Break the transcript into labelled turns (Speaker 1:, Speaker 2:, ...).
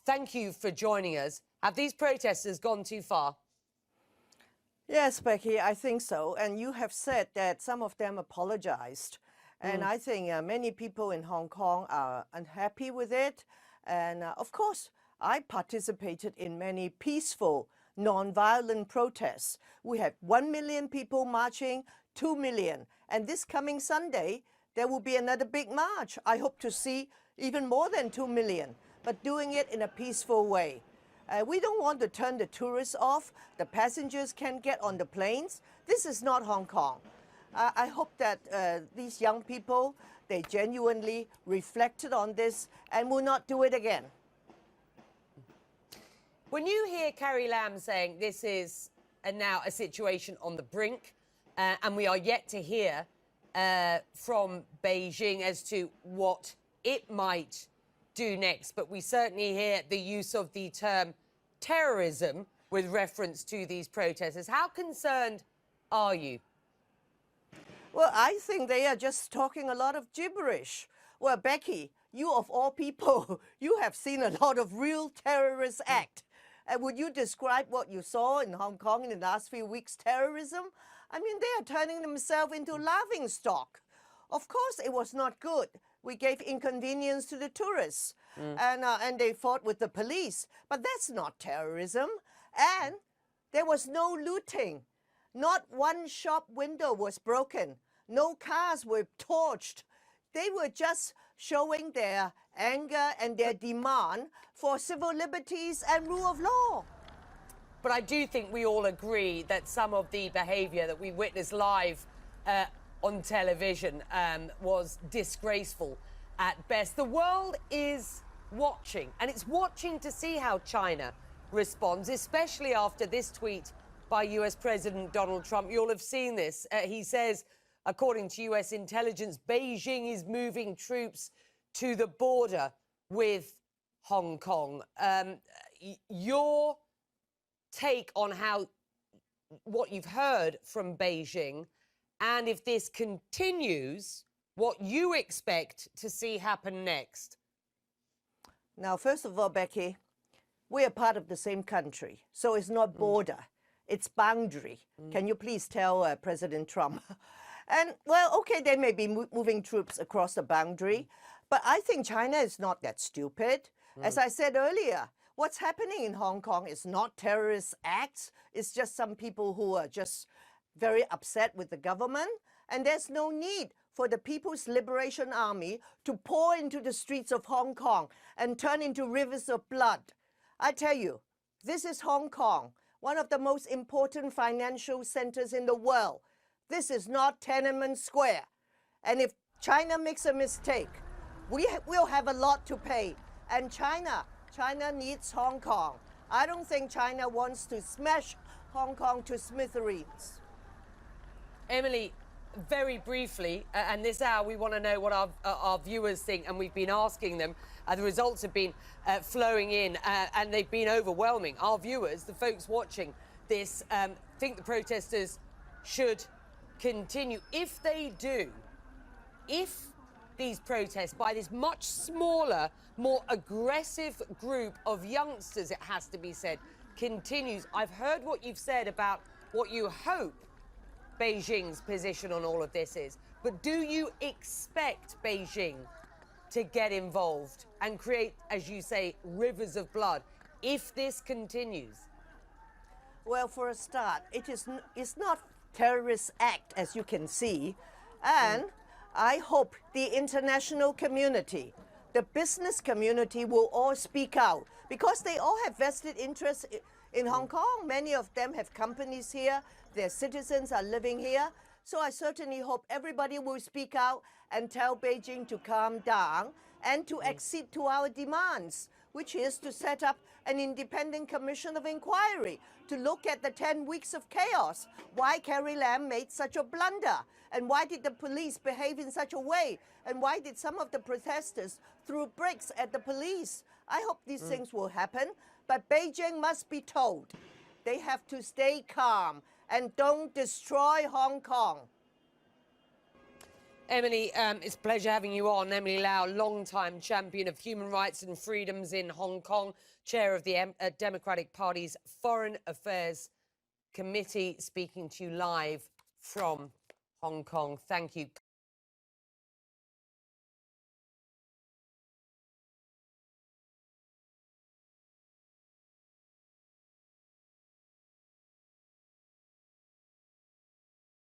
Speaker 1: thank you for joining us. Have these protesters gone too far?
Speaker 2: Yes, Becky, I think so. And you have said that some of them apologized. And I think many people in Hong Kong are unhappy with it. And of course, I participated in many peaceful, non-violent protests. We had 1 million people marching, 2 million. And this coming Sunday, there will be another big march. I hope to see even more than 2 million, but doing it in a peaceful way. We don't want to turn the tourists off. The passengers can get on the planes. This is not Hong Kong. I hope that these young people, they genuinely reflected on this and will not do it again.
Speaker 1: When you hear Carrie Lam saying this is now a situation on the brink, and we are yet to hear from Beijing as to what it might do next, but we certainly hear the use of the term terrorism with reference to these protesters. How concerned are you?
Speaker 2: Well, I think they are just talking a lot of gibberish. Well, Becky, you of all people, you have seen a lot of real terrorist act. Would you describe what you saw in Hong Kong in the last few weeks, terrorism? I mean, they are turning themselves into laughing stock. Of course, it was not good. We gave inconvenience to the tourists, and they fought with the police. But that's not terrorism. And there was no looting. Not one shop window was broken. No cars were torched. They were just showing their anger and their demand for civil liberties and rule of law.
Speaker 1: But I do think we all agree that some of the behaviour that we witnessed live on television was disgraceful at best. The world is watching, and it's watching to see how China responds, especially after this tweet by US President Donald Trump. You'll have seen this. He says, according to US intelligence, Beijing is moving troops to the border with Hong Kong. Your take on what you've heard from Beijing, and if this continues, what you expect to see happen next?
Speaker 2: Now, first of all, Becky, we are part of the same country, so it's not border, it's boundary. Can you please tell President Trump? And, well, okay, they may be moving troops across the boundary, but I think China is not that stupid. As I said earlier, what's happening in Hong Kong is not terrorist acts. It's just some people who are just very upset with the government. And there's no need for the People's Liberation Army to pour into the streets of Hong Kong and turn into rivers of blood. I tell you, this is Hong Kong, one of the most important financial centers in the world. This is not Tiananmen Square. And if China makes a mistake, we'll have a lot to pay. And China needs Hong Kong. I don't think China wants to smash Hong Kong to smithereens.
Speaker 1: Emily, very briefly, and this hour we want to know what our viewers think, and we've been asking them. The results have been flowing in, and they've been overwhelming. Our viewers, the folks watching this, think the protesters should continue. If they do, if these protests by this much smaller, more aggressive group of youngsters, it has to be said, continues. I've heard what you've said about what you hope Beijing's position on all of this is, but do you expect Beijing to get involved and create, as you say, rivers of blood if this continues?
Speaker 2: Well, for a start, it's not terrorist act, as you can see, and I hope the international community, the business community will all speak out, because they all have vested interest in Hong Kong. Many of them have companies here, their citizens are living here. So I certainly hope everybody will speak out and tell Beijing to calm down and to accede to our demands, which is to set up an independent commission of inquiry to look at the 10 weeks of chaos. Why Carrie Lam made such a blunder? And why did the police behave in such a way? And why did some of the protesters throw bricks at the police? I hope these things will happen, but Beijing must be told they have to stay calm and don't destroy Hong Kong.
Speaker 1: Emily, it's a pleasure having you on. Emily Lau, long-time champion of human rights and freedoms in Hong Kong, chair of the Democratic Party's Foreign Affairs Committee, speaking to you live from Hong Kong. Thank you.